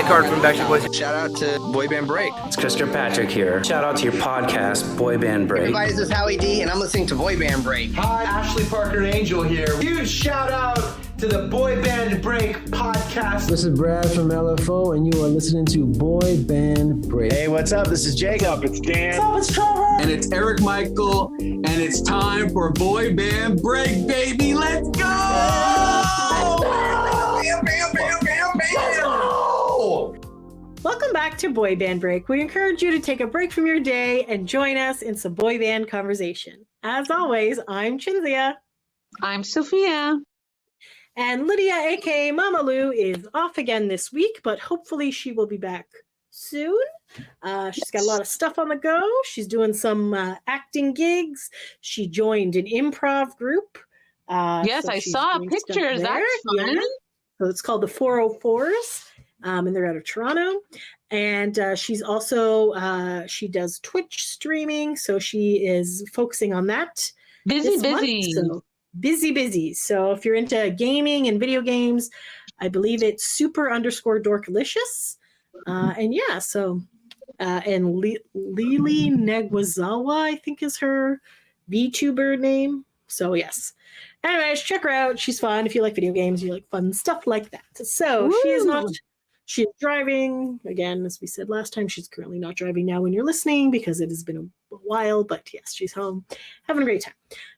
Nick Hart from Backstreet Boys. Shout out to Boy Band Break. It's Chris Kirkpatrick here. Shout out to your podcast, Boy Band Break. Everybody, this is Howie D, and I'm listening to Boy Band Break. Hi, Ashley Parker Angel here. Huge shout out to the Boy Band Break podcast. This is Brad from LFO, and you are listening to Boy Band Break. Hey, what's up? This is Jacob. It's Dan. What's up? It's Trevor. And it's Eric Michael, and it's time for Boy Band Break, baby. Let's go! Bam, bam, bam, bam, bam. Welcome back to Boy Band Break. We encourage you to take a break from your day and join us in some boy band conversation. As always, I'm Chinzia. I'm Sofia. And Lydia, aka Mama Lou, is off again this week, but hopefully she will be back soon. She's got a lot of stuff on the go. She's doing some acting gigs. She joined an improv group. Yes, I saw pictures. That's fun. Yeah. So it's called the 404s, and they're out of Toronto. And she's also, she does Twitch streaming, so she is focusing on that. Busy. So busy. So if you're into gaming and video games, I believe it's super_dorkalicious. And yeah, so, and Lily Negwazawa, I think is her VTuber name. So yes. Anyways, check her out. She's fun. If you like video games, you like fun stuff like that. So she's driving. Again, as we said last time, she's currently not driving now when you're listening because it has been a while. But yes, she's home having a great time.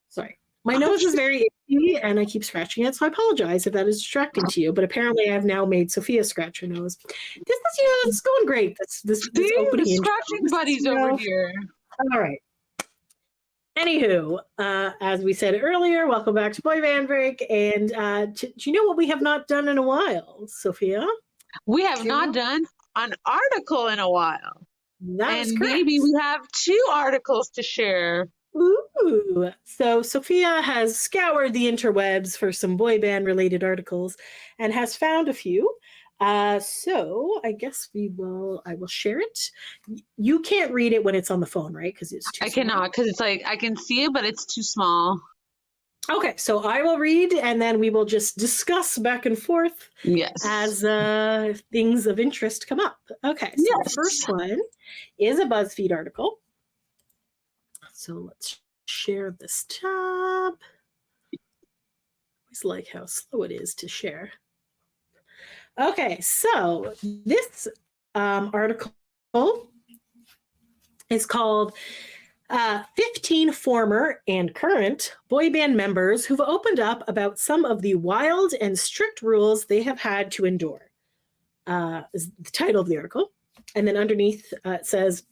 Sorry. My nose is very itchy and I keep scratching it. So I apologize if that is distracting to you. But apparently I've now made Sophia scratch her nose. This is, it's going great. This opening. Scratching buddies over here. All right. Anywho, as we said earlier, welcome back to Boy Band Break. And do you know what we have not done in a while, Sophia? We have not done an article in a while. That's and correct. Maybe we have 2 articles to share. Ooh. So Sophia has scoured the interwebs for some boy band related articles and has found a few. So I guess I will share it. You can't read it when it's on the phone, right? Because it's too small. Cannot, because it's like I can see it, but it's too small. Okay, so I will read and then we will just discuss back and forth as things of interest come up. Okay, so the first one is a BuzzFeed article. So let's share this tab. I always like how slow it is to share. Okay, so this article is called 15 former and current boy band members who've opened up about some of the wild and strict rules they have had to endure. Is the title of the article. And then underneath it says,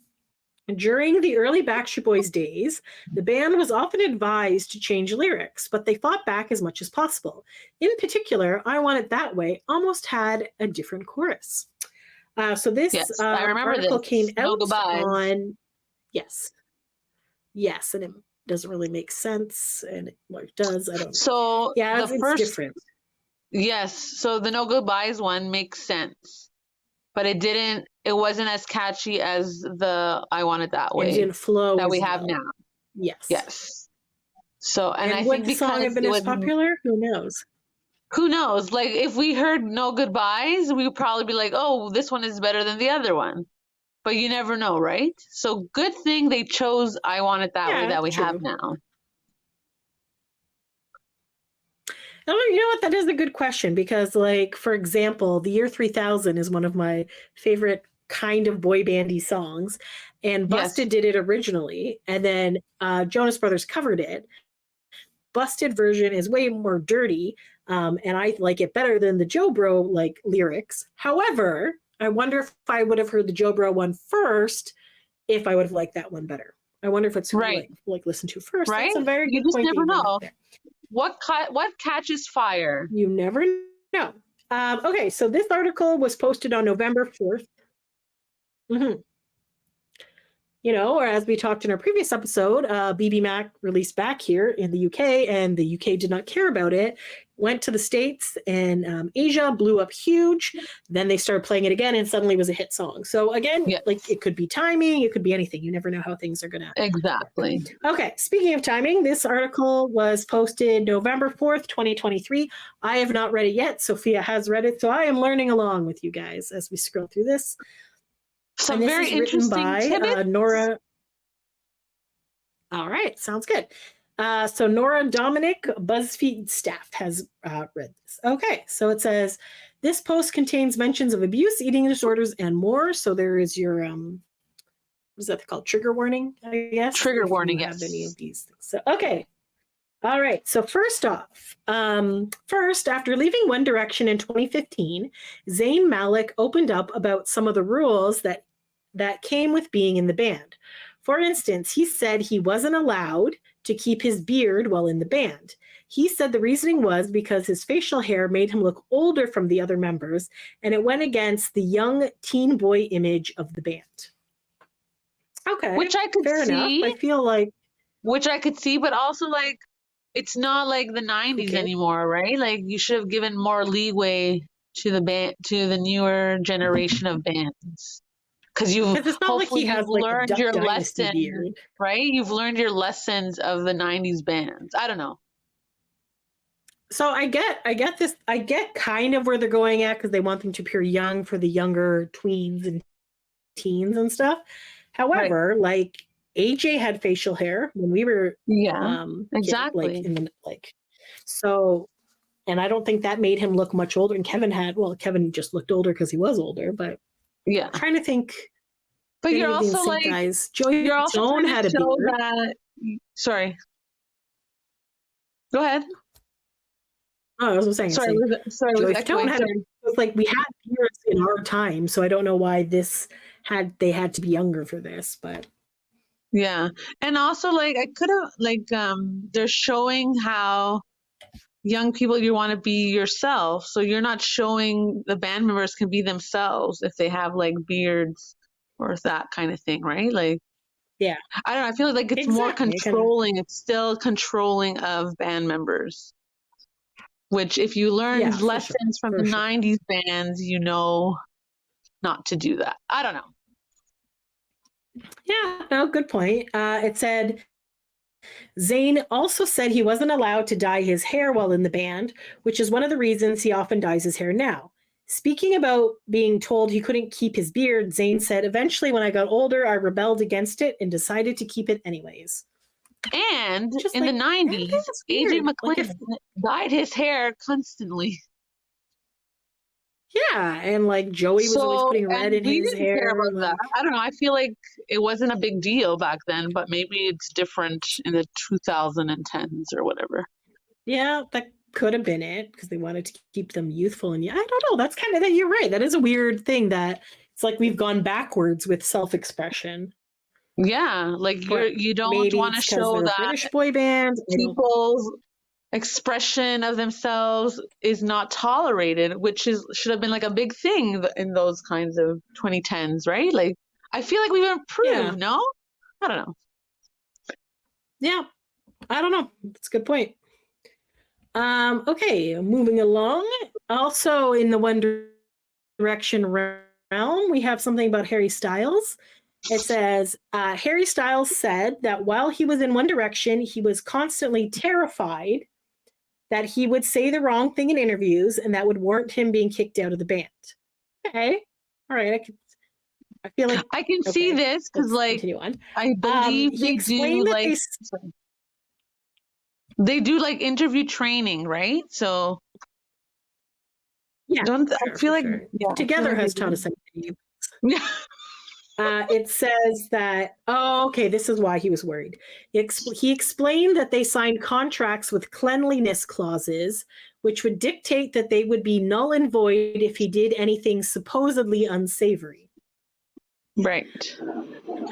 during the early Backstreet Boys days, the band was often advised to change lyrics, but they fought back as much as possible. In particular, I Want It That Way almost had a different chorus. So this I remember article came out on... Yes, and it doesn't really make sense, and it does, I don't know. So yeah, it's different. Yes, so the No Goodbyes one makes sense. But it wasn't as catchy as the I Want It That Way. It didn't flow that we have now. Yes. So, and I would think the song have been as popular? Who knows? Who knows? Like, if we heard No Goodbyes, we would probably be like, oh, this one is better than the other one. But you never know, right? So good thing they chose I Want It That Way that we have now. You know what? That is a good question because, like, for example, The Year 3000 is one of my favorite kind of boy bandy songs, and Busted did it originally, and then Jonas Brothers covered it. Busted version is way more dirty, and I like it better than the Joe Bro lyrics. However, I wonder if I would have heard the Joe Bro one first, if I would have liked that one better. I wonder if it's like listen to first. Right? That's a very good point. You just never know. What catches fire? You never know. Okay, so this article was posted on November 4th. or as we talked in our previous episode, BB Mac released back here in the UK, and the UK did not care about it. Went to the States and Asia, blew up huge. Then they started playing it again, and suddenly it was a hit song. So again, like it could be timing, it could be anything. You never know how things are going to. Exactly. Okay, speaking of timing, this article was posted November 4th, 2023. I have not read it yet. Sophia has read it, so I am learning along with you guys as we scroll through this. Some very interesting by Nora. All right, sounds good. So Nora Dominic, BuzzFeed staff, has read this. Okay, so it says, this post contains mentions of abuse, eating disorders, and more. So there is your, what is that called? Trigger warning, I guess? Trigger warning, yes. Have any of these things. So, okay. All right. So first off, after leaving One Direction in 2015, Zayn Malik opened up about some of the rules that came with being in the band. For instance, he said he wasn't allowed to keep his beard while in the band. He said the reasoning was because his facial hair made him look older from the other members, and it went against the young teen boy image of the band. Okay. Which I could fair see. enough. I feel like. Which I could see, but also like, it's not like the 90s anymore, right? Like you should have given more leeway to the band, to the newer generation of bands. Because it's not like he has learned your lesson, right? You've learned your lessons of the 90s bands. I don't know. So I get this. I get kind of where they're going at, because they want them to appear young for the younger tweens and teens and stuff. However, like AJ had facial hair when we were exactly so, and I don't think that made him look much older. And Kevin just looked older because he was older, but yeah, I'm trying to think. But you're also like, guys. Joey Joan had a beard. Sorry, go ahead. Oh, I was saying. Sorry, Joey Joan had like we had beards in our time, so I don't know why they had to be younger for this, but yeah. And also like I could have they're showing how young people, you want to be yourself, so you're not showing the band members can be themselves if they have like beards or that kind of thing, right? Like, yeah, I don't know, I feel like it's more controlling. It's still controlling of band members, which if you learned lessons from the 90s bands, not to do that. I don't know. Yeah, no, good point. It said Zayn also said he wasn't allowed to dye his hair while in the band, which is one of the reasons he often dyes his hair now. Speaking about being told he couldn't keep his beard, Zayn said, eventually when I got older, I rebelled against it and decided to keep it anyways. And in the 90s, AJ McLean dyed his hair constantly. Yeah, and like Joey was always putting red in his hair. I don't know. I feel like it wasn't a big deal back then, but maybe it's different in the 2010s or whatever. Yeah, that could have been it, because they wanted to keep them youthful. And I don't know. That's kind of that. You're right. That is a weird thing that it's like we've gone backwards with self-expression. Yeah, like you don't want to show that British boy band people's expression of themselves is not tolerated, which should have been like a big thing in those kinds of 2010s, right? Like I feel like we've improved. No, I don't know. Yeah, I don't know. That's a good point. Okay, moving along. Also in the One Direction realm, we have something about Harry Styles. It says, Harry Styles said that while he was in One Direction, he was constantly terrified that he would say the wrong thing in interviews and that would warrant him being kicked out of the band. Okay. All right. I feel like I can see this because like I believe they do like interview training, right? So yeah, I feel like Together has taught us everything. Yeah. It says that, this is why he was worried. He explained that they signed contracts with cleanliness clauses, which would dictate that they would be null and void if he did anything supposedly unsavory. Right.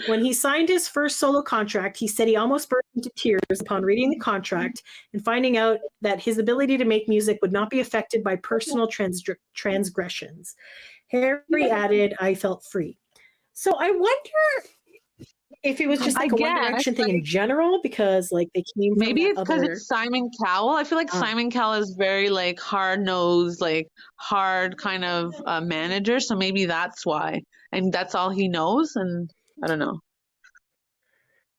When he signed his first solo contract, he said he almost burst into tears upon reading the contract and finding out that his ability to make music would not be affected by personal transgressions. Harry added, I felt free. So I wonder if it was just like a One Direction thing in general, because like they came from Maybe it's because other... it's Simon Cowell. I feel like Simon Cowell is very like hard-nosed, like hard kind of manager. So maybe that's why, and that's all he knows. And I don't know.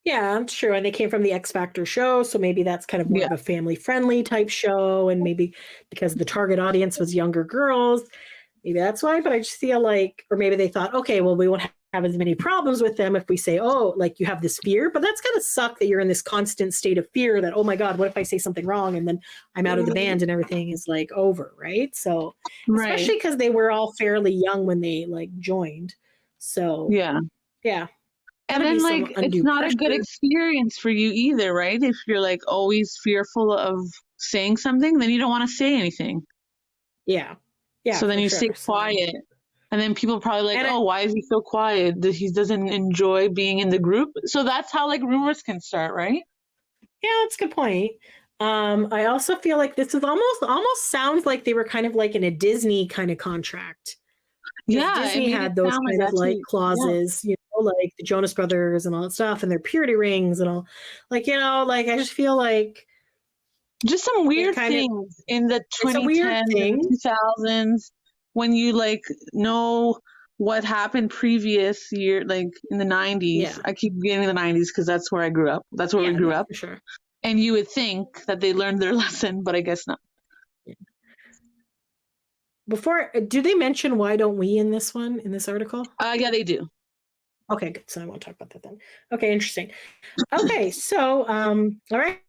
Yeah, I'm sure. And they came from the X Factor show, so maybe that's kind of more of a family-friendly type show, and maybe because the target audience was younger girls, maybe that's why. But I just feel like, or maybe they thought, okay, well, we won't have as many problems with them if we say, oh, like you have this fear, but that's gonna suck that you're in this constant state of fear that, oh my God, what if I say something wrong and then I'm out of the band and everything is like over, right? So especially because they were all fairly young when they like joined. So yeah. And then like it's not a good experience for you either, right? If you're like always fearful of saying something, then you don't want to say anything. Yeah. So then you stay quiet. And then people are probably like, oh, why is he so quiet? He doesn't enjoy being in the group. So that's how like rumors can start, right? Yeah, that's a good point. I also feel like this is almost sounds like they were kind of like in a Disney kind of contract. Yeah, Disney had those kind of like clauses, you know, like the Jonas Brothers and all that stuff, and their purity rings and all. Like, you know, like I just feel like just some weird things in the 2010s, 2000s. When you like know what happened previous year, like in the 90s, I keep getting the 90s because that's where I grew up. That's where we grew up. For sure. And you would think that they learned their lesson, but I guess not. Yeah. Do they mention Why Don't We in this one, in this article? Yeah, they do. Okay, good. So I won't talk about that then. Okay, interesting. Okay, so all right.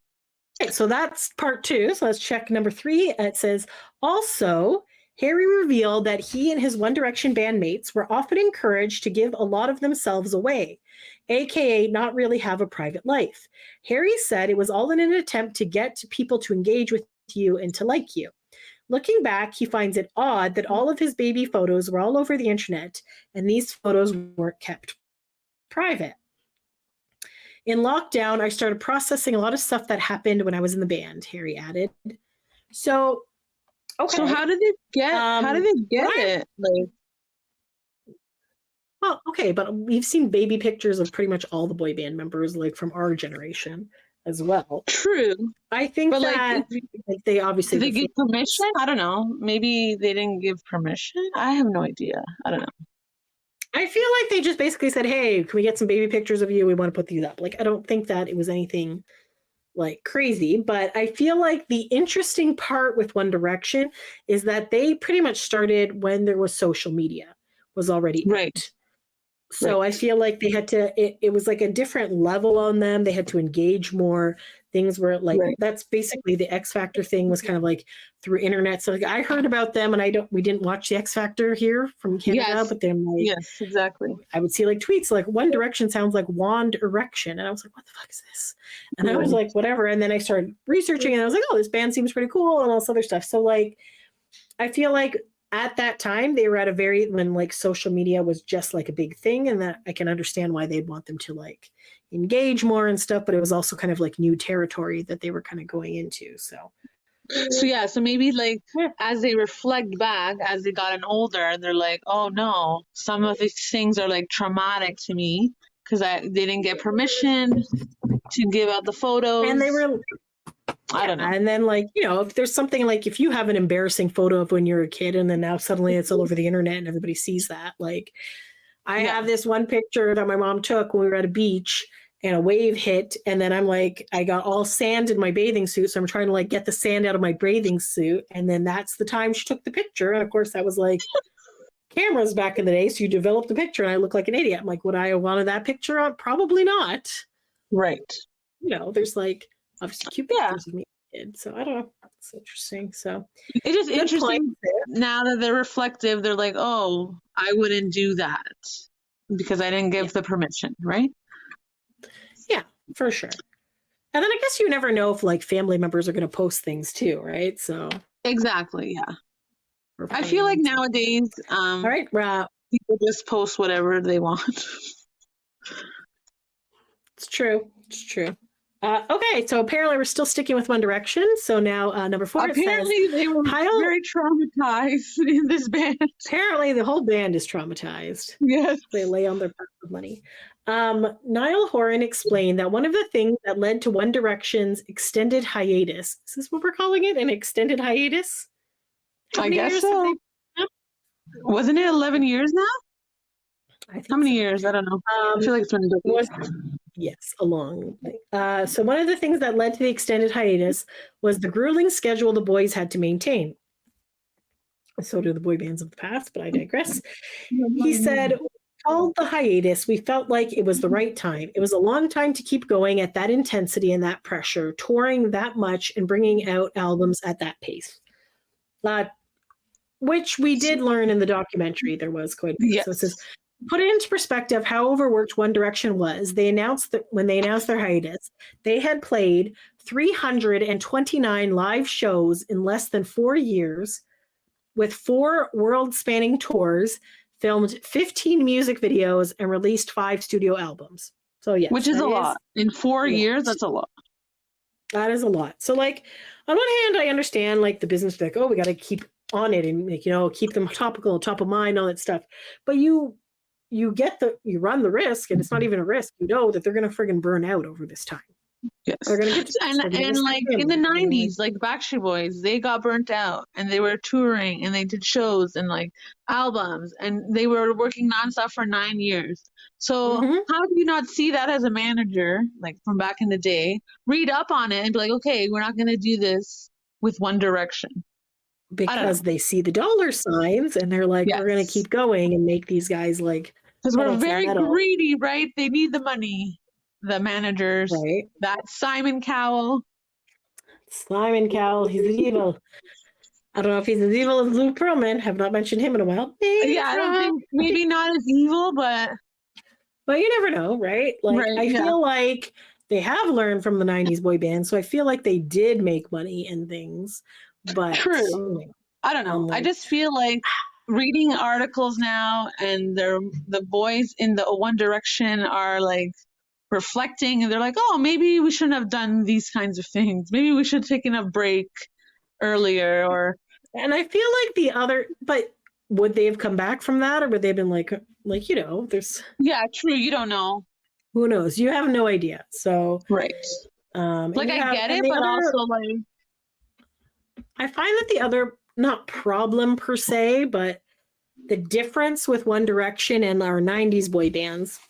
So that's part 2. So let's check number 3. It says, also, Harry revealed that he and his One Direction bandmates were often encouraged to give a lot of themselves away, aka not really have a private life. Harry said it was all in an attempt to get people to engage with you and to like you. Looking back, he finds it odd that all of his baby photos were all over the internet, and these photos weren't kept private. In lockdown, I started processing a lot of stuff that happened when I was in the band, Harry added. So, okay. So how did they get it? Like, well, okay, but we've seen baby pictures of pretty much all the boy band members, like from our generation as well. True. I think that like they obviously did they give permission? I don't know. Maybe they didn't give permission. I have no idea. I don't know. I feel like they just basically said, hey, can we get some baby pictures of you? We want to put these up. Like, I don't think that it was anything like crazy, but I feel like the interesting part with One Direction is that they pretty much started when there was social media was already out. So I feel like they had to, it was like a different level on them. They had to engage more. Things were like, that's basically the X Factor thing was kind of like through internet. So like I heard about them and we didn't watch the X Factor here from Canada, but then like, yes, exactly. I would see like tweets like One Direction sounds like Wand Erection. And I was like, what the fuck is this? And I was like, whatever. And then I started researching and I was like, oh, this band seems pretty cool and all this other stuff. So like, I feel like at that time they were at when like social media was just like a big thing, and that I can understand why they'd want them to like engage more and stuff, but it was also kind of like new territory that they were kind of going into. So maybe like as they reflect back, as they gotten older, they're like, oh no, some of these things are like traumatic to me because they didn't get permission to give out the photos. And they were I don't know. And then like, you know, if there's something like if you have an embarrassing photo of when you're a kid and then now suddenly it's all over the internet and everybody sees that, like I have this one picture that my mom took when we were at a beach and a wave hit, and then I'm like, I got all sand in my bathing suit, so I'm trying to like get the sand out of my bathing suit, and then that's the time she took the picture, and of course that was like cameras back in the day, so you developed the picture and I look like an idiot. I'm like, would I have wanted that picture on? Probably not. Right. You know, there's like obviously cute pictures of me kid, so I don't know. It's interesting. So it is interesting now that they're reflective. They're like, oh, I wouldn't do that because I didn't give the permission, right? Yeah, for sure. And then I guess you never know if like family members are going to post things too, right? So exactly, yeah. I feel like nowadays, all right, people just post whatever they want. It's true. It's true. Okay, so apparently we're still sticking with One Direction. So now number 4. Apparently they were very traumatized in this band. Apparently the whole band is traumatized. Yes. They lay on their purse of money. Niall Horan explained that one of the things that led to One Direction's extended hiatus, is this what we're calling it? An extended hiatus? I guess so. Wasn't it 11 years now? How many years? I don't know. I feel like it's been yes, a long thing. So one of the things that led to the extended hiatus was the grueling schedule the boys had to maintain. So do the boy bands of the past, but I digress. He said, called the hiatus, we felt like it was the right time. It was a long time to keep going at that intensity and that pressure, touring that much and bringing out albums at that pace. Which we did learn in the documentary. There was quite a bit. Yes. So it says, put it into perspective how overworked One Direction was. They announced that when they announced their hiatus, they had played 329 live shows in less than 4 years with 4 world-spanning tours, filmed 15 music videos, and released 5 studio albums. So yes, which is a lot. In 4 years, that's a lot. That is a lot. So like, on one hand, I understand like the business, like, oh, we got to keep on it and like, keep them topical, top of mind, all that stuff. But you run the risk, and it's not even a risk. You know that they're going to friggin' burn out over this time. Yes. They're going to get and like in the 90s, like Backstreet Boys, they got burnt out and they were touring and they did shows and like albums and they were working nonstop for 9 years. So how do you not see that as a manager, like from back in the day, read up on it and be like, okay, we're not going to do this with One Direction. Because they see the dollar signs and they're like, we're going to keep going and make these guys like. Because we're very greedy, right? They need the money. The managers, right? That Simon Cowell. Simon Cowell, he's evil. I don't know if he's as evil as Lou Pearlman. Have not mentioned him in a while. I don't think, maybe not as evil, but you never know, right? Like I feel like they have learned from the 90s boy band, so I feel like they did make money and things. But true. I don't know. I just feel like reading articles now and the boys in the One Direction are like reflecting and they're like, oh, maybe we shouldn't have done these kinds of things. Maybe we should have taken a break earlier and I feel like but would they have come back from that, or would they have been like there's true, you don't know, who knows, you have no idea. So right, like I get it, but also like I find that the other, not problem per se, but the difference with One Direction and our 90s boy bands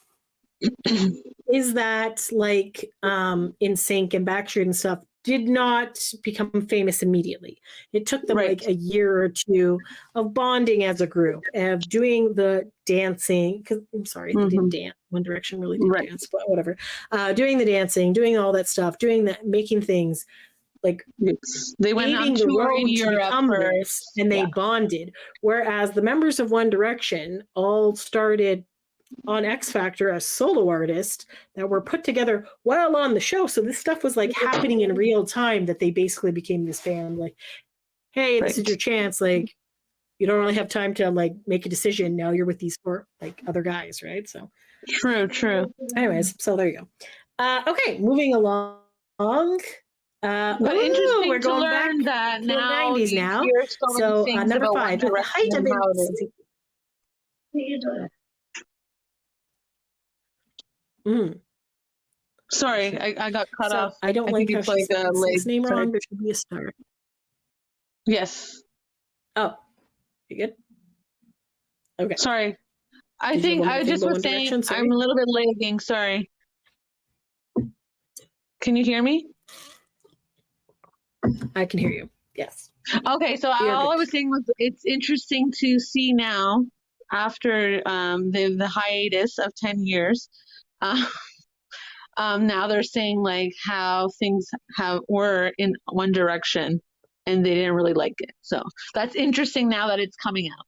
is that like NSYNC and Backstreet and stuff did not become famous immediately. It took them like a year or two of bonding as a group, of doing the dancing, because I'm sorry, they didn't dance. One Direction really didn't dance, but whatever. Doing the dancing, doing all that stuff, doing that, making things like they went on tour in Europe and they bonded. Whereas the members of One Direction all started on X Factor as solo artists that were put together while on the show. So this stuff was like happening in real time, that they basically became this band. Like, hey, this is your chance. Like, you don't really have time to like make a decision. Now you're with these 4 like other guys, right? So true. Anyways, so there you go. Okay, moving along. But interesting we're going to learn back that now. 90s now. So number 5, at the height of it. Sorry, I got cut off. I don't like how she said his name wrong. There should be a star. Yes. Oh, you good? Okay. Sorry. I think I just was saying I'm a little bit lagging. Sorry. Can you hear me? I can hear you. Yes. Okay, so all I was saying was it's interesting to see now after the hiatus of 10 years. Now they're saying like how things were in One Direction and they didn't really like it. So that's interesting now that it's coming out,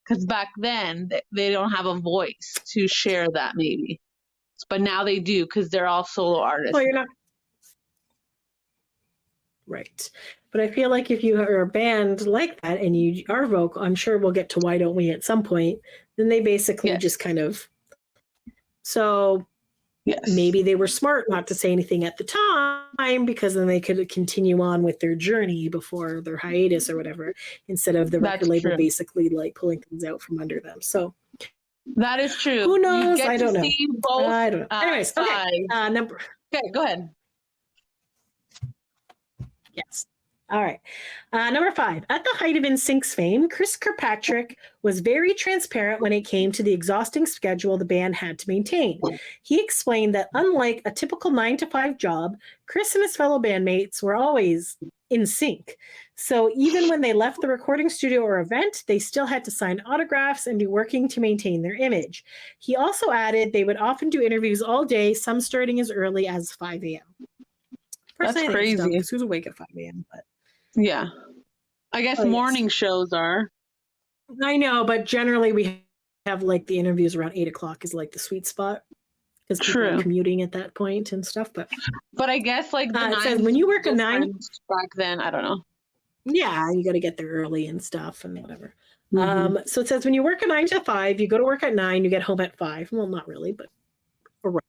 because back then they don't have a voice to share that maybe, but now they do because they're all solo artists. Well, you're not right, but I feel like if you are a band like that and you are vocal, I'm sure we'll get to Why Don't We at some point. Then they basically just kind of maybe they were smart not to say anything at the time, because then they could continue on with their journey before their hiatus or whatever, instead of the record label basically like pulling things out from under them. So That is true. Who knows? You get I don't to know. see both. I don't know. Anyways, okay. sides. Okay, go ahead. Yes. All right. Number 5. At the height of NSYNC's fame, Chris Kirkpatrick was very transparent when it came to the exhausting schedule the band had to maintain. He explained that unlike a typical 9-to-5 job, Chris and his fellow bandmates were always in sync. So even when they left the recording studio or event, they still had to sign autographs and be working to maintain their image. He also added they would often do interviews all day, some starting as early as 5 a.m. That's crazy. Because who's awake at 5 a.m.? But yeah, I guess morning shows are. I know, but generally we have like the interviews around 8 o'clock is like the sweet spot because people are commuting at that point and stuff. But I guess like the it says when you work a 9 back then, I don't know. Yeah, you got to get there early and stuff and whatever. So it says when you work a 9 to 5, you go to work at 9, you get home at 5. Well, not really, but around.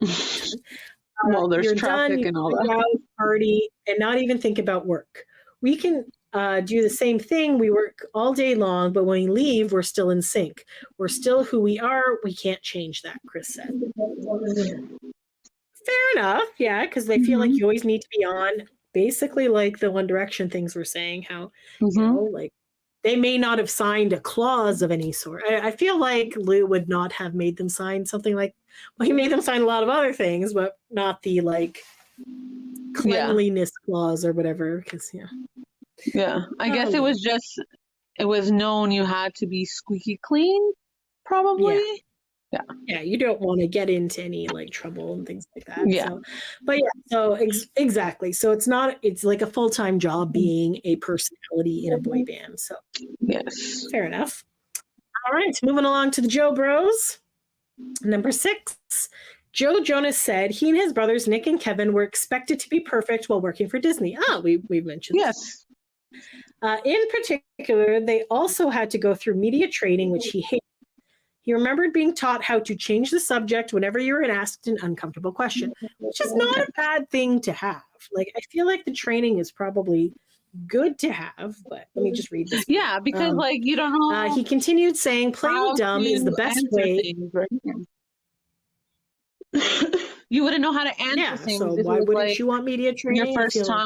Well, there's you're traffic done, and all that. Out, party, and not even think about work. We can do the same thing. We work all day long, but when we leave, we're still in sync. We're still who we are. We can't change that, Chris said. Fair enough. Yeah, because they feel like you always need to be on. Basically, like the One Direction things we're saying, how, you know, like they may not have signed a clause of any sort. I feel like Lou would not have made them sign something like, well, he made them sign a lot of other things, but not the like cleanliness clause or whatever. Because I guess it was known you had to be squeaky clean, probably. Yeah, you don't want to get into any like trouble and things like that. Yeah. So, but exactly. So it's like a full-time job being a personality in a boy band. So yes, fair enough. All right, moving along to the Joe Bros. Number 6. Joe Jonas said he and his brothers Nick and Kevin were expected to be perfect while working for Disney. We've mentioned this. In particular, they also had to go through media training, which he hated. He remembered being taught how to change the subject whenever you were asked an uncomfortable question, which is not a bad thing to have. Like, I feel like the training is probably good to have, but let me just read this. Yeah, because like you don't know. He continued saying, playing dumb is the best way. Things, right? You wouldn't know how to answer things. So why wouldn't you want media training? Your first time,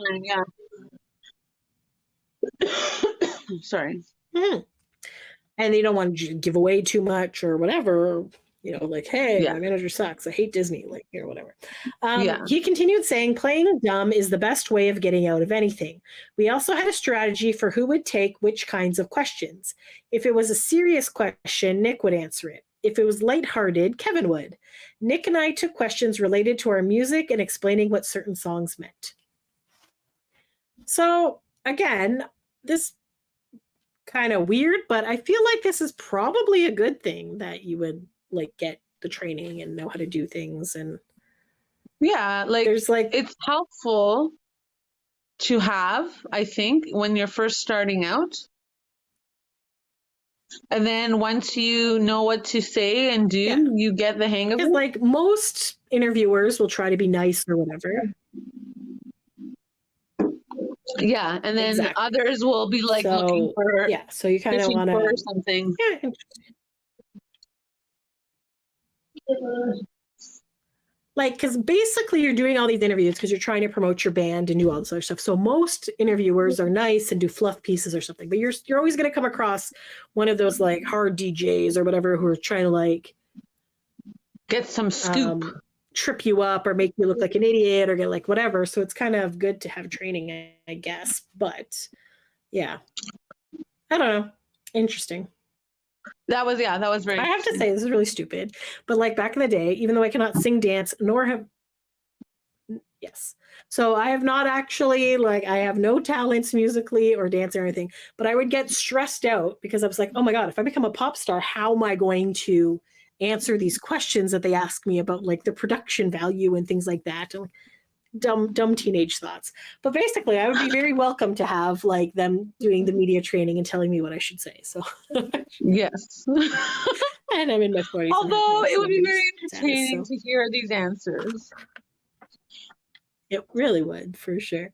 Sorry. Mm-hmm. And they don't want to give away too much or whatever, you know, like, hey, my manager sucks. I hate Disney, like, you know, whatever. He continued saying, playing dumb is the best way of getting out of anything. We also had a strategy for who would take which kinds of questions. If it was a serious question, Nick would answer it. If it was lighthearted, Kevin would. Nick and I took questions related to our music and explaining what certain songs meant. So, again, this kind of weird, but I feel like this is probably a good thing that you would like get the training and know how to do things. And there's like it's helpful to have, I think, when you're first starting out. And then once you know what to say and do, you get the hang of it. Like most interviewers will try to be nice or whatever. Yeah, and then others will be like looking for so you kind of want to something. Yeah. Like, because basically you're doing all these interviews because you're trying to promote your band and do all this other stuff. So most interviewers are nice and do fluff pieces or something, but you're always going to come across one of those like hard DJs or whatever who are trying to like get some scoop. Trip you up or make you look like an idiot or get like whatever. So it's kind of good to have training, I guess. But yeah, I don't know. Interesting. That was very. I have to say this is really stupid, but like back in the day, even though I cannot sing, dance, nor have. Yes. So I have not actually I have no talents musically or dancing or anything, but I would get stressed out because I was like, oh my God, if I become a pop star, how am I going to answer these questions that they ask me about like the production value and things like that? And dumb teenage thoughts. But basically I would be very welcome to have like them doing the media training and telling me what I should say. So yes. And I'm in my 40s. Although it would be very entertaining to hear these answers. It really would, for sure.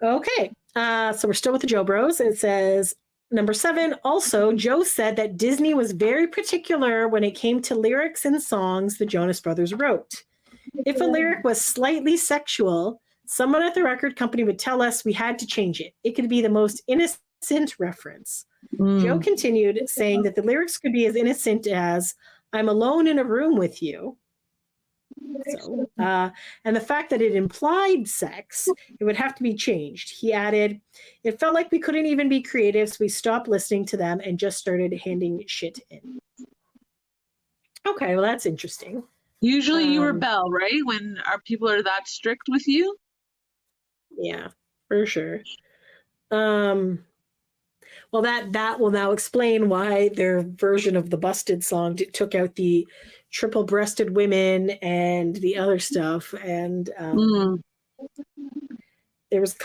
Okay. So we're still with the Joe Bros. And it says, Number 7, also, Joe said that Disney was very particular when it came to lyrics and songs the Jonas Brothers wrote. If a lyric was slightly sexual, someone at the record company would tell us we had to change it. It could be the most innocent reference. Joe continued saying that the lyrics could be as innocent as, I'm alone in a room with you. So, and the fact that it implied sex, it would have to be changed. He added, it felt like we couldn't even be creative, so we stopped listening to them and just started handing shit in. Okay, well, that's interesting. Usually you rebel, right? When our people are that strict with you? Yeah, for sure. Well, that will now explain why their version of the Busted song took out the triple-breasted women and the other stuff. And there's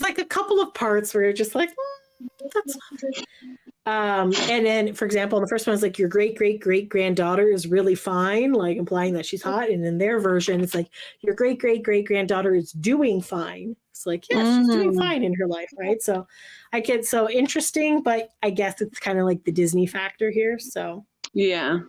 like a couple of parts where you're just like, that's not. And then, for example, the first one is like, your great-great-great-granddaughter is really fine, like implying that she's hot. And in their version, it's like, your great-great-great-granddaughter is doing fine. It's like, yeah, she's doing fine in her life, right? So I get so interesting, but I guess it's kind of like the Disney factor here. So yeah.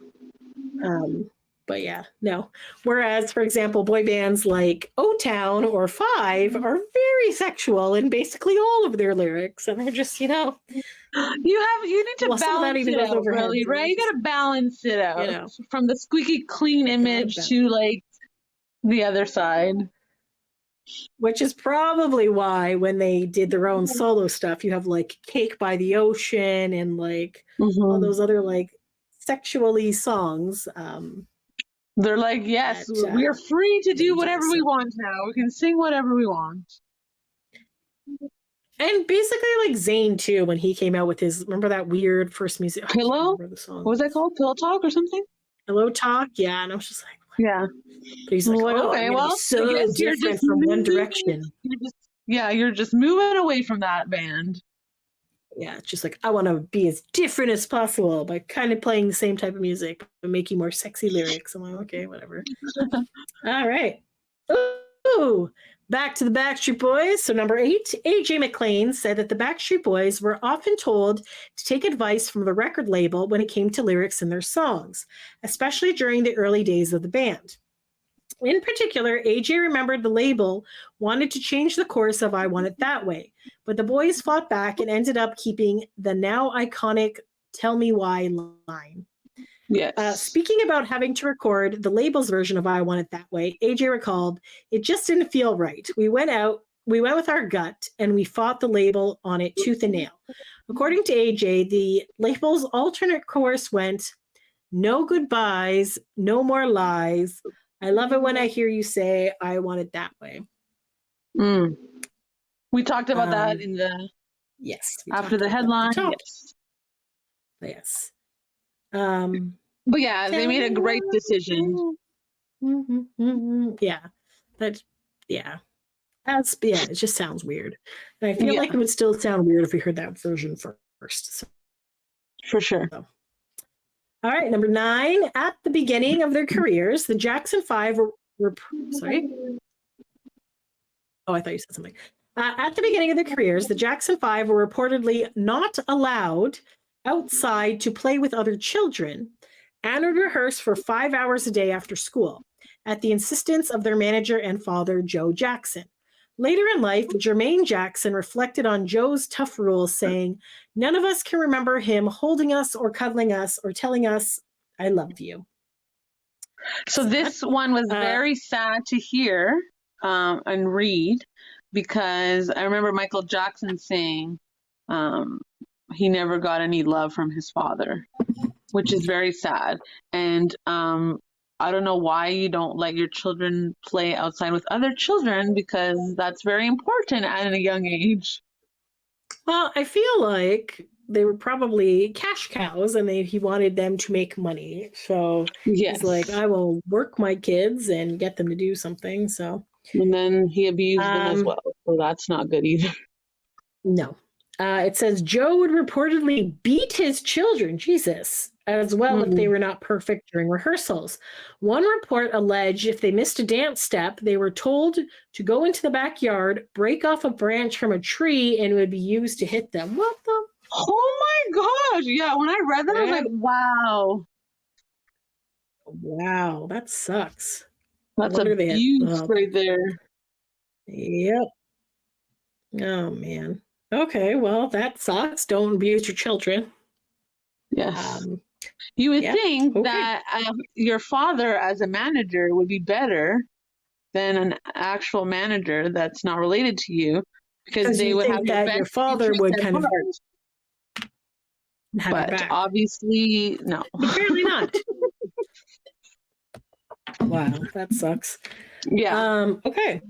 But yeah, no. Whereas, for example, boy bands like O-Town or Five are very sexual in basically all of their lyrics, and they're just, you know, you need to balance it out, really, right? You got to balance it out, you know, from the squeaky clean image to like the other side. Which is probably why when they did their own solo stuff, you have like Cake by the Ocean and like all those other like sexually songs. They're like, yes, we are free to do whatever we want now. We can sing whatever we want. And basically like Zayn too, when he came out with his, remember that weird first music? Pillow? What was that called? Pillow Talk or something? Pillow Talk, yeah. And I was just like, what? Yeah. But he's like, oh, okay, well, so different from One Direction. You're just moving away from that band. Yeah, it's just like, I want to be as different as possible by kind of playing the same type of music, but making more sexy lyrics. I'm like, okay, whatever. All right. Ooh, back to the Backstreet Boys. So number 8, AJ McLean said that the Backstreet Boys were often told to take advice from the record label when it came to lyrics in their songs, especially during the early days of the band. In particular, AJ remembered the label wanted to change the chorus of I Want It That Way, but the boys fought back and ended up keeping the now iconic Tell Me Why line. Yes. Speaking about having to record the label's version of I Want It That Way, AJ recalled, it just didn't feel right. We went with our gut, and we fought the label on it tooth and nail. According to AJ, the label's alternate chorus went, no goodbyes, no more lies. I love it when I hear you say, I want it that way. We talked about that in the... Yes. After the headline. Yes. But yeah, they made a great decision. Yeah. It just sounds weird. And I feel like it would still sound weird if we heard that version first. So. For sure. So. All right, number 9. At the beginning of their careers, the Jackson 5 were sorry. Oh, I thought you said something. At the beginning of their careers, the Jackson 5 were reportedly not allowed outside to play with other children and would rehearse for 5 hours a day after school, at the insistence of their manager and father, Joe Jackson. Later in life, Jermaine Jackson reflected on Joe's tough rules, saying, none of us can remember him holding us or cuddling us or telling us, I love you. So this one was very sad to hear and read, because I remember Michael Jackson saying he never got any love from his father, which is very sad. And I don't know why you don't let your children play outside with other children, because that's very important at a young age. Well, I feel like they were probably cash cows and he wanted them to make money. So he's like, I will work my kids and get them to do something. So. And then he abused them as well. So that's not good either. No. It says Joe would reportedly beat his children, Jesus, as well if they were not perfect during rehearsals. One report alleged if they missed a dance step, they were told to go into the backyard, break off a branch from a tree, and it would be used to hit them. What the? Oh my gosh. Yeah, when I read that, I was like, wow. Wow, that sucks. That's wonder they had- abuse right there. Yep. Oh man. Okay, well that sucks. Don't abuse your children. Yes. You would yeah, think okay. that your father as a manager would be better than an actual manager that's not related to you, because they you would think have that your father would kind of have your but back. obviously no. Apparently not. Wow, that sucks. Yeah. Okay.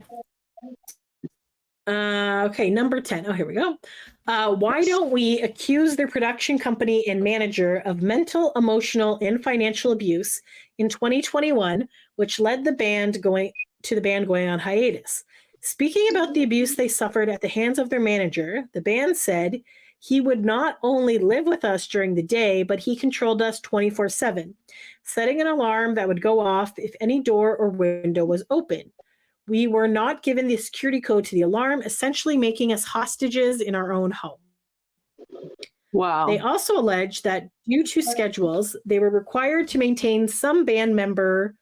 Okay, number 10. Oh, here we go. Why don't we accuse their production company and manager of mental, emotional, and financial abuse in 2021, which led the band going on hiatus? Speaking about the abuse they suffered at the hands of their manager, the band said he would not only live with us during the day, but he controlled us 24/7, setting an alarm that would go off if any door or window was open. We were not given the security code to the alarm, essentially making us hostages in our own home. Wow. They also alleged that due to schedules, they were required to maintain some band member.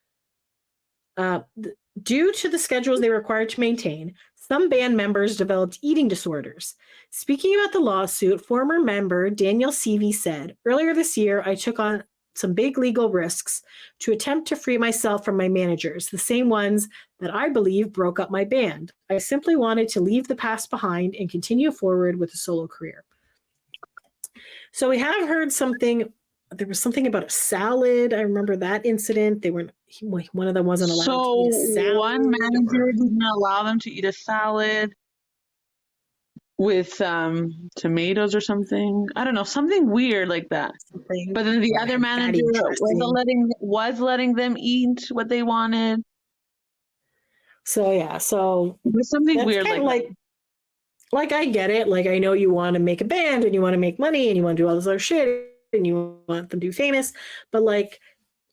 Due to the schedules they were required to maintain, some band members developed eating disorders. Speaking about the lawsuit, former member Daniel Seavey said, "Earlier this year, I took on some big legal risks to attempt to free myself from my managers, the same ones that I believe broke up my band. I simply wanted to leave the past behind and continue forward with a solo career." So we have heard something. There was something about a salad. I remember that incident. One of them wasn't allowed to eat a salad. One manager didn't allow them to eat a salad with tomatoes or something. I don't know, something weird like that. But then the other manager was letting them eat what they wanted. So yeah, there's something weird like I get it. Like I know you want to make a band and you want to make money and you want to do all this other shit and you want them to be famous, but like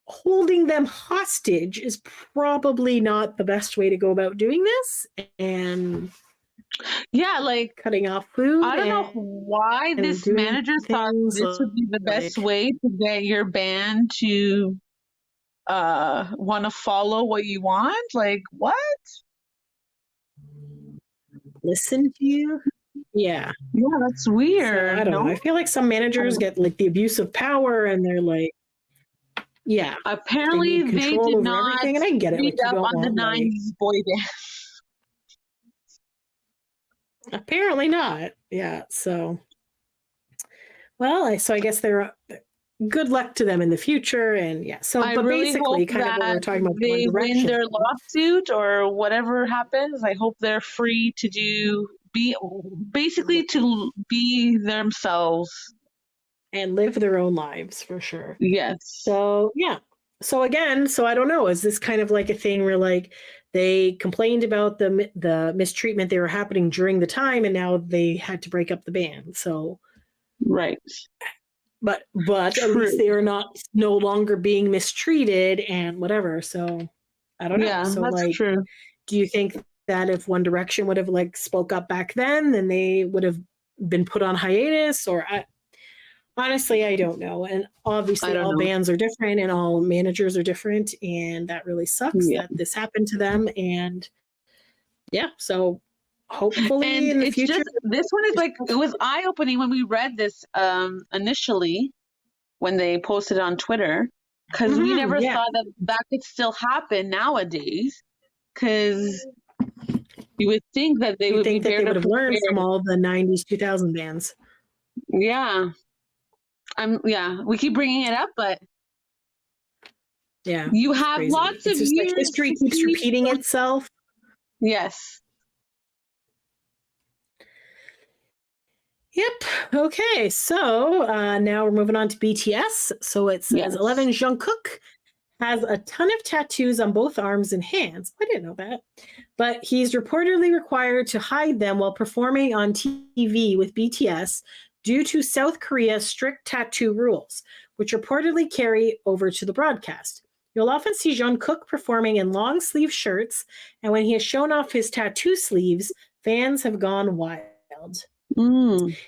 holding them hostage is probably not the best way to go about doing this. And yeah, like cutting off food. I don't know why this manager thought this would be the best way to get your band to want to follow what you want. Like what? Listen to you? Yeah. Yeah, that's weird. So, I don't know. I feel like some managers get like the abuse of power and they're like, yeah. Apparently they did not and I get it. read up on the 90s boy band. Apparently not. Yeah. So, well, I guess they're good luck to them in the future. And yeah. So, I but really basically, hope kind of what we're talking about. They win their lawsuit or whatever happens. I hope they're free to be themselves and live their own lives for sure. Yes. So yeah. So again, I don't know. Is this kind of like a thing where like they complained about the mistreatment they were happening during the time, and now they had to break up the band? So right. But at least they are no longer being mistreated and whatever. So I don't know. Yeah, so that's like, true. Do you think that if One Direction would have like spoke up back then they would have been put on hiatus? Or honestly, I don't know. And obviously all bands are different and all managers are different. And that really sucks that this happened to them. And yeah, so hopefully in the future. This one is like, it was eye-opening when we read this initially when they posted it on Twitter, because we never thought that could still happen nowadays, because you would think that they would have learned from all the 90s 2000 bands. Yeah. We keep bringing it up, but yeah, you have lots of years. Like history keeps repeating itself. Yes. Yep. Okay. So now we're moving on to BTS. So it says 11 Jungkook has a ton of tattoos on both arms and hands. I didn't know that. But he's reportedly required to hide them while performing on TV with BTS due to South Korea's strict tattoo rules, which reportedly carry over to the broadcast. You'll often see Jungkook performing in long sleeve shirts, and when he has shown off his tattoo sleeves, fans have gone wild.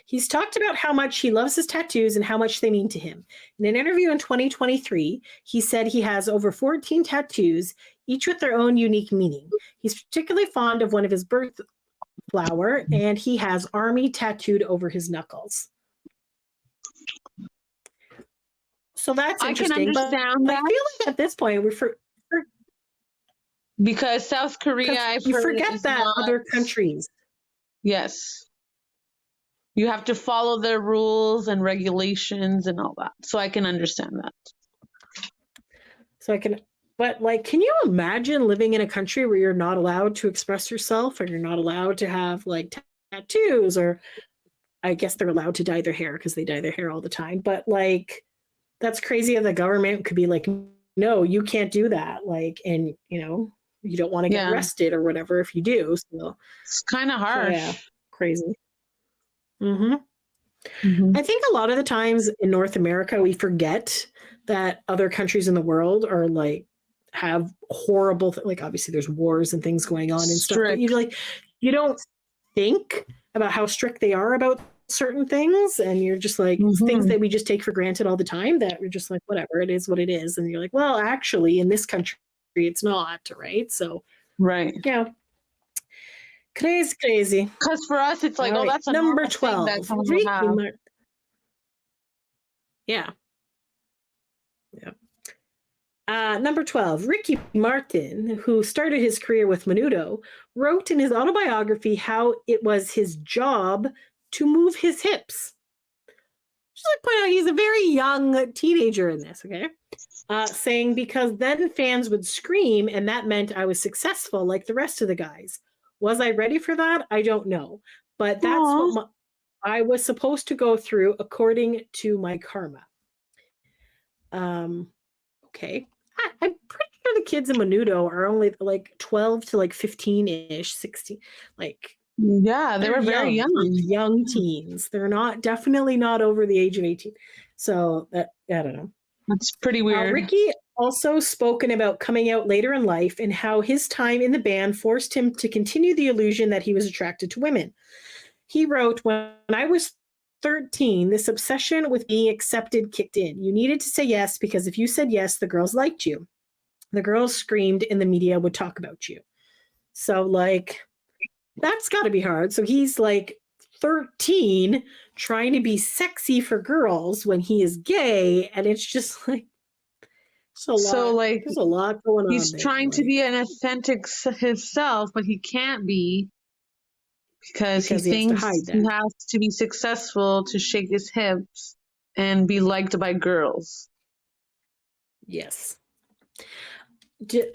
He's talked about how much he loves his tattoos and how much they mean to him. In an interview in 2023, he said he has over 14 tattoos, each with their own unique meaning. He's particularly fond of one of his birth flower, and he has army tattooed over his knuckles. So that's interesting. I can understand that. I feel like at this point because South Korea, you forget that other countries. Yes. You have to follow their rules and regulations and all that. So I can understand that. But like, can you imagine living in a country where you're not allowed to express yourself or you're not allowed to have like tattoos, or I guess they're allowed to dye their hair because they dye their hair all the time. But like, that's crazy. The government could be like, no, you can't do that. Like, and you know, you don't want to get arrested or whatever if you do. So it's kind of harsh. So, yeah, crazy. I think a lot of the times in North America, we forget that other countries in the world are like have horrible, like obviously there's wars and things going on and stuff, but you don't think about how strict they are about certain things, and you're just like things that we just take for granted all the time that we're just like, whatever, it is what it is, and you're like, well, actually in this country it's not, right? So yeah. Crazy. Because for us, it's like, oh, that's a number 12. Yeah. Number 12, Ricky Martin, who started his career with Menudo, wrote in his autobiography how it was his job to move his hips. Just like point out, he's a very young teenager in this, okay? Saying, because then fans would scream, and that meant I was successful like the rest of the guys. Was I ready for that? I don't know. But that's what I was supposed to go through according to my karma. Okay. I'm pretty sure the kids in Menudo are only like 12 to like 15-ish, 16. Like, yeah, they were very young teens. They're definitely not over the age of 18. So that, I don't know. That's pretty weird. Ricky also spoken about coming out later in life and how his time in the band forced him to continue the illusion that he was attracted to women. He wrote, when I was 13, this obsession with being accepted kicked in. You needed to say yes, because if you said yes, the girls liked you. The girls screamed and the media would talk about you. So like, that's got to be hard. So he's like 13 trying to be sexy for girls when he is gay, and it's just like, so like there's a lot going on. He's trying to be an authentic himself, but he can't be because he thinks he has to be successful to shake his hips and be liked by girls. Yes.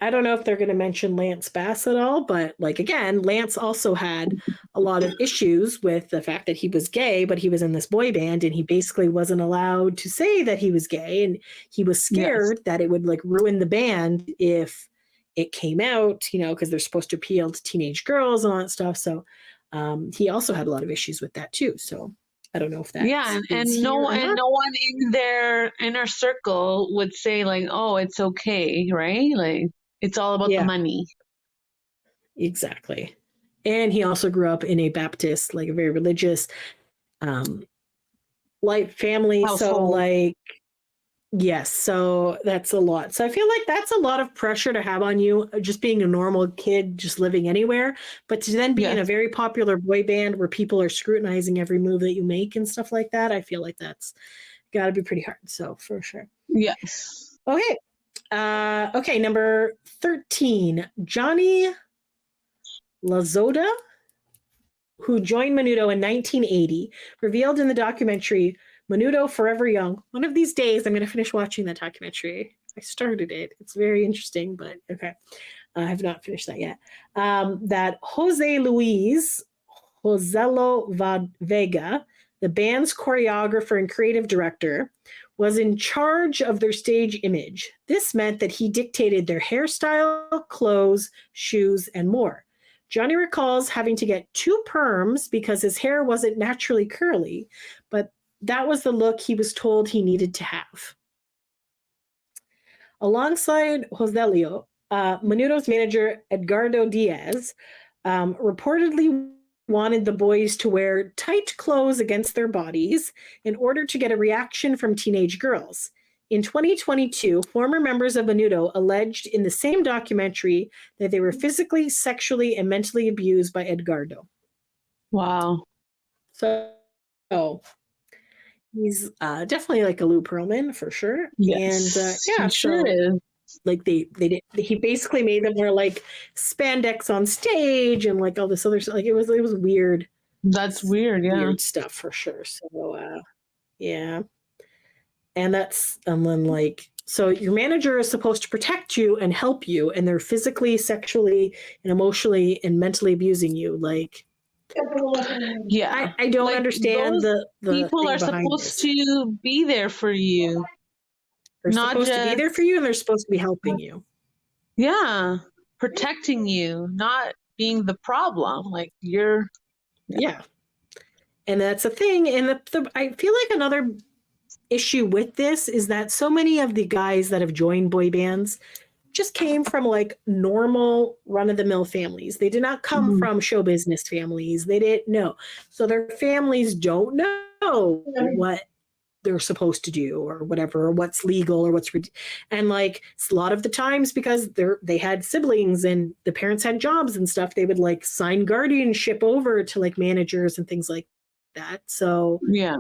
I don't know if they're going to mention Lance Bass at all, but like, again, Lance also had a lot of issues with the fact that he was gay, but he was in this boy band and he basically wasn't allowed to say that he was gay. And he was scared that it would like ruin the band if it came out, you know, because they're supposed to appeal to teenage girls and all that stuff. So he also had a lot of issues with that too. So I don't know if that. Yeah, and no one in their inner circle would say like, "Oh, it's okay," right? Like it's all about the money. Exactly. And he also grew up in a Baptist, like a very religious, like family. Household. So like, yes, so that's a lot. So I feel like that's a lot of pressure to have on you, just being a normal kid, just living anywhere, but to then be in a very popular boy band where people are scrutinizing every move that you make and stuff like that. I feel like that's got to be pretty hard. So for sure. Yes. Okay. Okay. Number 13, Johnny Lazoda, who joined Menudo in 1980, revealed in the documentary Menudo Forever Young. One of these days, I'm going to finish watching that documentary. I started it. It's very interesting, but okay. I have not finished that yet. That Jose Luis Joselo Vega, the band's choreographer and creative director, was in charge of their stage image. This meant that he dictated their hairstyle, clothes, shoes, and more. Johnny recalls having to get 2 perms because his hair wasn't naturally curly, but that was the look he was told he needed to have. Alongside Joselio, Menudo's manager, Edgardo Diaz, reportedly wanted the boys to wear tight clothes against their bodies in order to get a reaction from teenage girls. In 2022, former members of Menudo alleged in the same documentary that they were physically, sexually, and mentally abused by Edgardo. Wow. So he's definitely like a Lou Pearlman for sure. Yes, And yeah, he sure is. Like he basically made them wear like spandex on stage and like all this other stuff. Like it was weird. That's weird, yeah. Weird stuff for sure. So yeah. And then like, so your manager is supposed to protect you and help you, and they're physically, sexually, and emotionally and mentally abusing you. Like, yeah, I don't like, understand the people are supposed to be there for you. They're supposed to be there for you, and they're supposed to be helping you. Yeah, protecting you, not being the problem. Like you're. Yeah, and that's a thing. And I feel like another issue with this is that so many of the guys that have joined boy bands just came from like normal run-of-the-mill families. They did not come from show business families. They didn't know. So their families don't know what they're supposed to do or whatever, or what's legal or and like a lot of the times because they had siblings and the parents had jobs and stuff, they would like sign guardianship over to like managers and things like that. So yeah,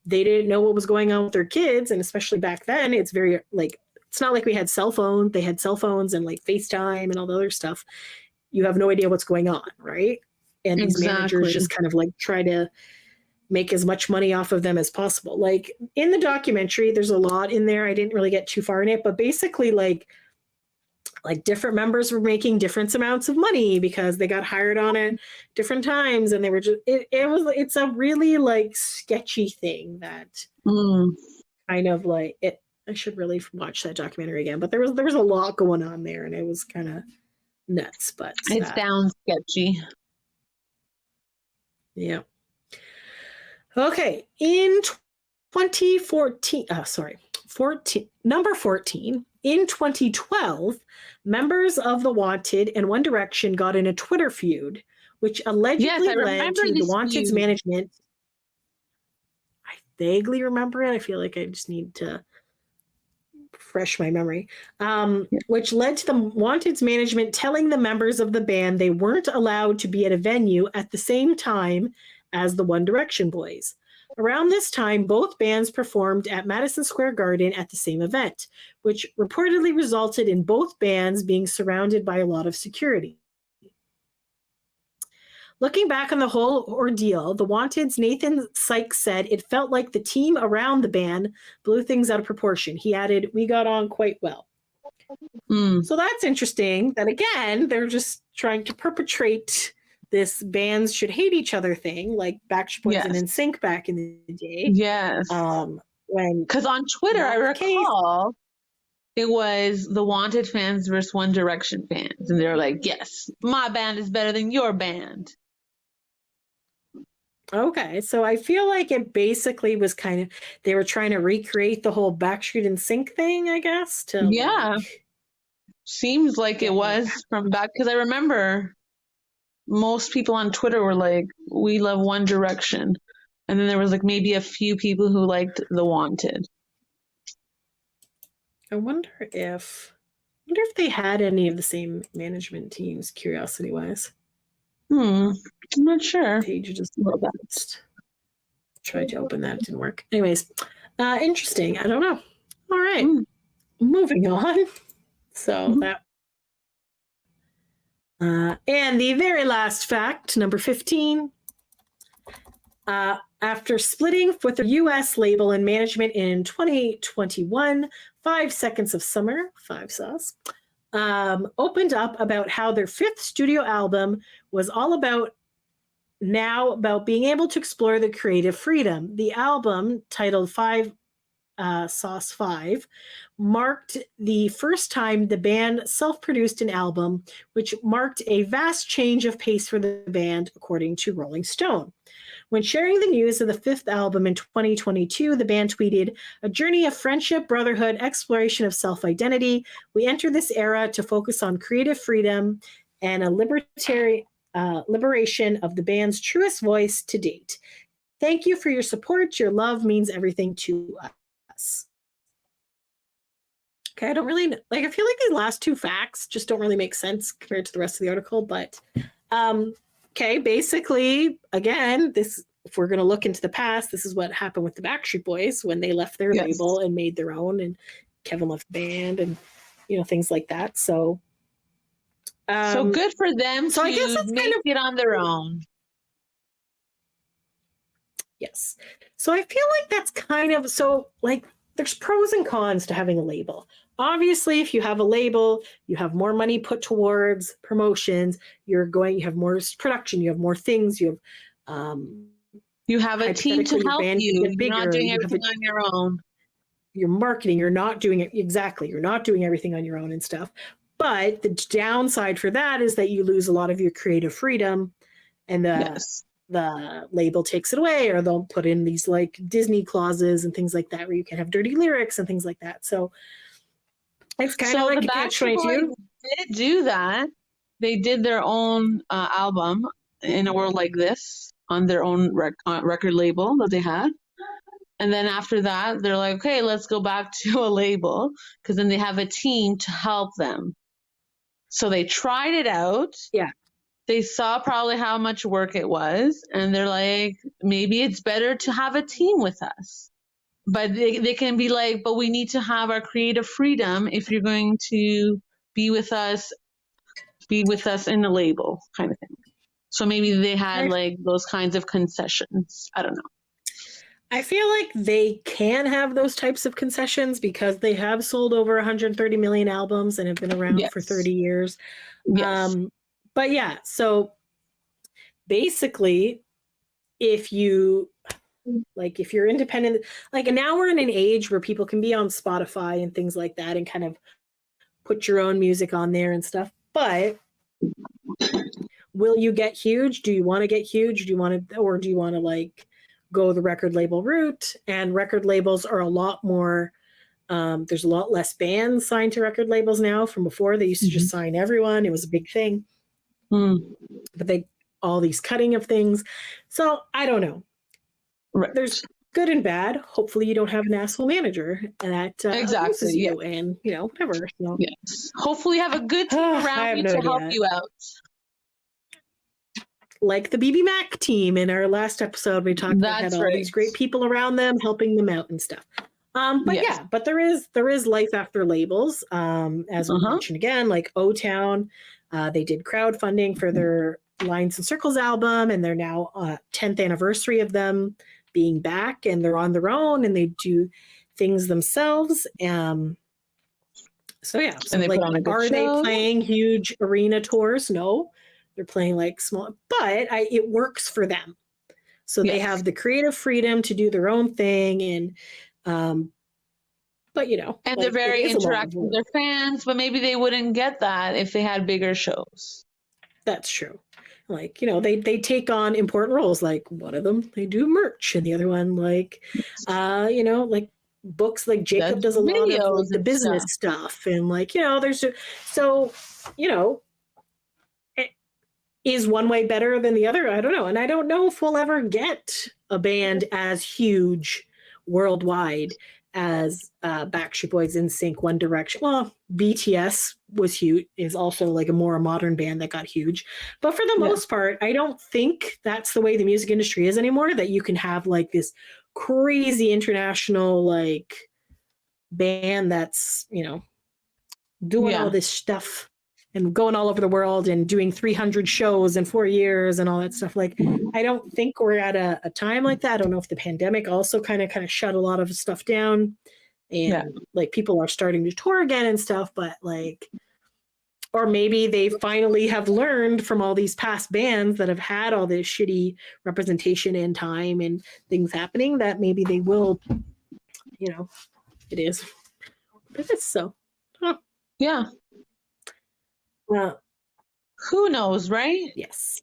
they didn't know what was going on with their kids. And especially back then, it's very like, it's not like we had cell phones. They had cell phones and like FaceTime and all the other stuff. You have no idea what's going on, right? And these managers just kind of like try to make as much money off of them as possible. Like in the documentary, there's a lot in there. I didn't really get too far in it, but basically like different members were making different amounts of money because they got hired on at different times, and they were just it's a really like sketchy thing that kind of like it. I should really watch that documentary again, but there was a lot going on there, and it was kind of nuts. But it sounds sketchy. Yeah. Okay, in 2014, number 14, in 2012, members of The Wanted and One Direction got in a Twitter feud, which allegedly led to The Wanted's management. I vaguely remember it. I feel like I just need to refresh my memory. Which led to The Wanted's management telling the members of the band they weren't allowed to be at a venue at the same time as the One Direction boys. Around this time, both bands performed at Madison Square Garden at the same event, which reportedly resulted in both bands being surrounded by a lot of security. Looking back on the whole ordeal, The Wanted's Nathan Sykes said it felt like the team around the band blew things out of proportion. He added, "We got on quite well." So that's interesting that, again, they're just trying to perpetrate this bands should hate each other thing, like Backstreet Boys and NSYNC back in the day. Yes. Because on Twitter, I recall it was the Wanted fans versus One Direction fans. And they're like, yes, my band is better than your band. Okay. So I feel like it basically was kind of, they were trying to recreate the whole Backstreet and NSYNC thing, I guess. Seems like it was from back, because I remember most people on Twitter were like, we love One Direction. And then there was like maybe a few people who liked The Wanted. I wonder if they had any of the same management teams, curiosity-wise. I'm not sure. Page just tried to open that, it didn't work. Anyways, interesting. I don't know. All right, moving on. So that. And the very last fact, number 15. After splitting with the U.S. label and management in 2021, 5 Seconds of Summer, 5 Sauce, opened up about how their 5th studio album was all about being able to explore the creative freedom. The album, titled 5 Sauce 5, marked the first time the band self-produced an album, which marked a vast change of pace for the band, according to Rolling Stone. When sharing the news of the 5th album in 2022, the band tweeted, "A journey of friendship, brotherhood, exploration of self-identity. We enter this era to focus on creative freedom and a libertarian liberation of the band's truest voice to date. Thank you for your support. Your love means everything to us. Okay, I don't really like. I feel like these last two facts just don't really make sense compared to the rest of the article. But okay, basically, again, this if we're going to look into the past, this is what happened with the Backstreet Boys when they left their label and made their own, and Kevin left the band, and things like that. So, so good for them so to I guess it's make it on their own. Yes. So I feel like that's kind of so like there's pros and cons to having a label. Obviously, if you have a label, you have more money put towards promotions. You have more production. You have more things. You have a team to help you. You're not doing everything on your own. Your marketing, you're not doing it exactly. You're not doing everything on your own and stuff. But the downside for that is that you lose a lot of your creative freedom, and the label takes it away, or they'll put in these like Disney clauses and things like that where you can have dirty lyrics and things like that. So it's kind of like a catch-22. Did do that. They did their own album, In a World Like This, on their own record label that they had. And then after that, they're like, okay, let's go back to a label, because then they have a team to help them. So they tried it out. Yeah. They saw probably how much work it was, and they're like, maybe it's better to have a team with us. But they can be like, but we need to have our creative freedom if you're going to be with us in the label kind of thing. So maybe they had like those kinds of concessions. I don't know. I feel like they can have those types of concessions because they have sold over 130 million albums and have been around for 30 years. Yes. But yeah, so basically, if you're independent, like now we're in an age where people can be on Spotify and things like that and kind of put your own music on there and stuff. But will you get huge? Do you want to get huge? Do you want to like go the record label route? And record labels are a lot more, there's a lot less bands signed to record labels now from before. They used to just sign everyone. It was a big thing. But all these cutting of things. So I don't know. Right. There's good and bad. Hopefully you don't have an asshole manager that abuses you and whatever. So. Yes. Hopefully you have a good team around you to help you out. Like the BB Mac team in our last episode, we talked about had all these great people around them helping them out and stuff. But there is life after labels. As we mentioned again, like O-Town, they did crowdfunding for their Lines and Circles album, and they're now 10th anniversary of them being back, and they're on their own and they do things themselves. So yeah, so like, are they playing huge arena tours? No, they're playing like small, but it works for them. So they have the creative freedom to do their own thing, and and they're very interactive with their fans, but maybe they wouldn't get that if they had bigger shows. That's true. Like, they take on important roles. Like one of them, they do merch, and the other one, like, like books. Like Jacob does a lot of like, the business stuff, and like, there's is one way better than the other? I don't know, and I don't know if we'll ever get a band as huge worldwide as Backstreet Boys, NSYNC, One Direction. Well, BTS was huge, is also like a more modern band that got huge. But for the most part, I don't think that's the way the music industry is anymore, that you can have like this crazy international like band that's, doing all this stuff and going all over the world and doing 300 shows in 4 years and all that stuff. Like, I don't think we're at a time like that. I don't know if the pandemic also kind of shut a lot of stuff down, and like people are starting to tour again and stuff, but like, or maybe they finally have learned from all these past bands that have had all this shitty representation and time and things happening, that maybe they will, it is. But it's so. Huh. Yeah. Who knows, right? Yes.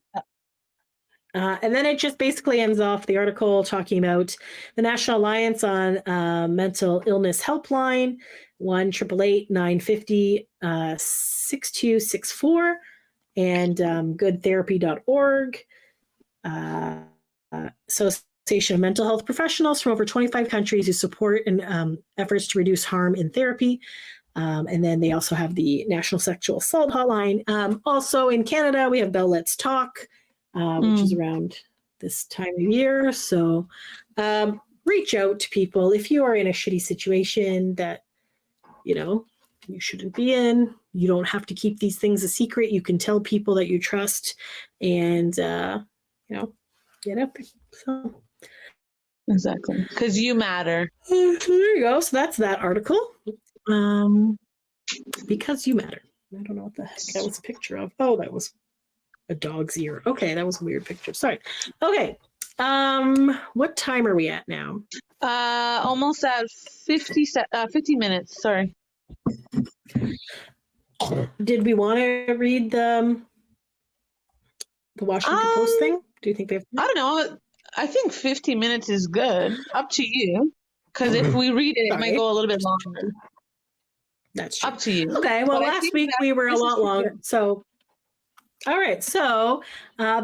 And then it just basically ends off the article talking about the National Alliance on Mental Illness Helpline, 1-888-950-6264. and goodtherapy.org. Association of Mental Health Professionals from over 25 countries who support and efforts to reduce harm in therapy. And then they also have the National Sexual Assault Hotline. Also in Canada, we have Bell Let's Talk, which is around this time of year. So reach out to people if you are in a shitty situation that, you know, you shouldn't be in. You don't have to keep these things a secret. You can tell people that you trust and, you know, get up there. So. Exactly. Because you matter. There you go. So that's that article. Because you matter. I don't know what the heck that was a picture of. Oh, that was a dog's ear. Okay, that was a weird picture. Sorry. Okay. What time are we at now? Almost at 50 minutes. Sorry. Did we want to read the Washington Post thing? Do you think they have? I don't know. I think 50 minutes is good. Up to you. Because if we read it, it might go a little bit longer. That's true. Up to you. Okay. Well, last week we were a lot longer. So, all right. So,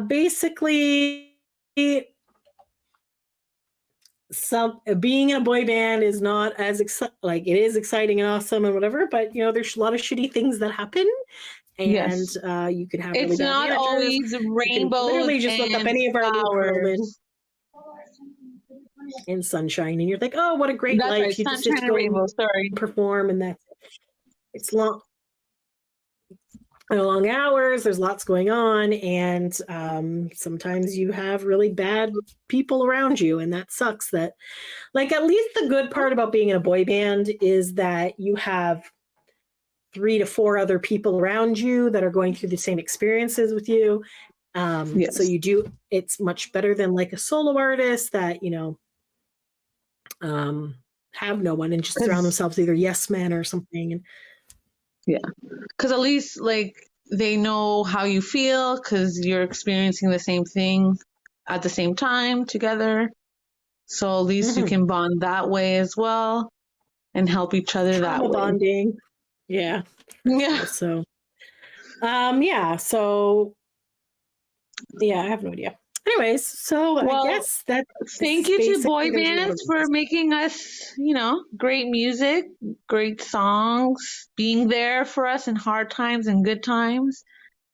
basically, being in a boy band is not as like it is exciting and awesome and whatever, but you know, there's a lot of shitty things that happen. And you could have really it's bad not managers. always rainbows. Literally just look up any of our in sunshine, and you're like, oh, what a great life! Right. You sunshine just and rainbow. Sorry, perform, and that's it. It's long hours. There's lots going on, and sometimes you have really bad people around you, and that sucks. That, like, at least the good part about being in a boy band is that you have 3 to 4 other people around you that are going through the same experiences with you. So you do, it's much better than like a solo artist that, you know, have no one and just surround themselves either yes man or something. And because at least like they know how you feel because you're experiencing the same thing at the same time together. So at least you can bond that way as well and help each other that way. Bonding. Yeah. So, I have no idea. Anyways, so I guess that. Thank you to boy bands for making us, you know, great music, great songs, being there for us in hard times and good times.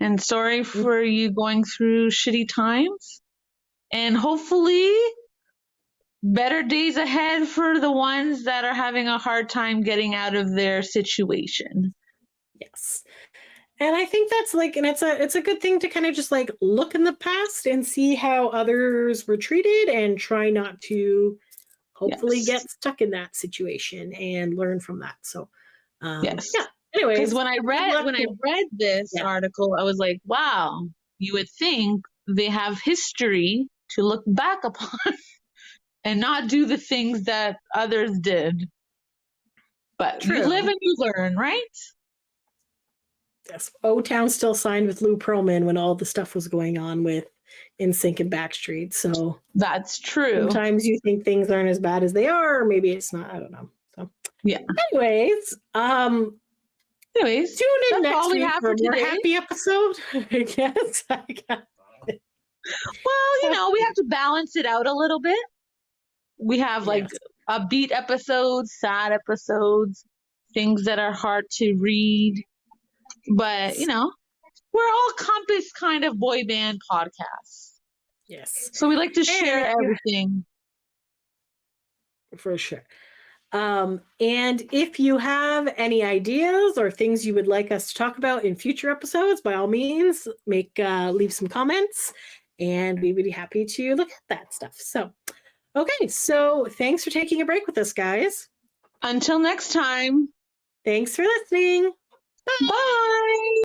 And sorry for you going through shitty times. And hopefully better days ahead for the ones that are having a hard time getting out of their situation. Yes. And I think that's like, and it's a good thing to kind of just like look in the past and see how others were treated and try not to hopefully get stuck in that situation and learn from that. So, Anyways, because when I read this article, I was like, wow, you would think they have history to look back upon and not do the things that others did. But you live and you learn, right? Yes. O-Town still signed with Lou Pearlman when all the stuff was going on with NSYNC and Backstreet. So that's true. Sometimes you think things aren't as bad as they are, or maybe it's not. I don't know. So Anyways, tune in next week for a more happy episode. I guess. Well, you know, we have to balance it out a little bit. We have like upbeat episodes, sad episodes, things that are hard to read. But, you know, we're all compass kind of boy band podcasts. Yes. So we like to share everything. For sure. And if you have any ideas or things you would like us to talk about in future episodes, by all means, leave some comments and we would be happy to look at that stuff. So, okay. So thanks for taking a break with us, guys. Until next time. Thanks for listening. Bye.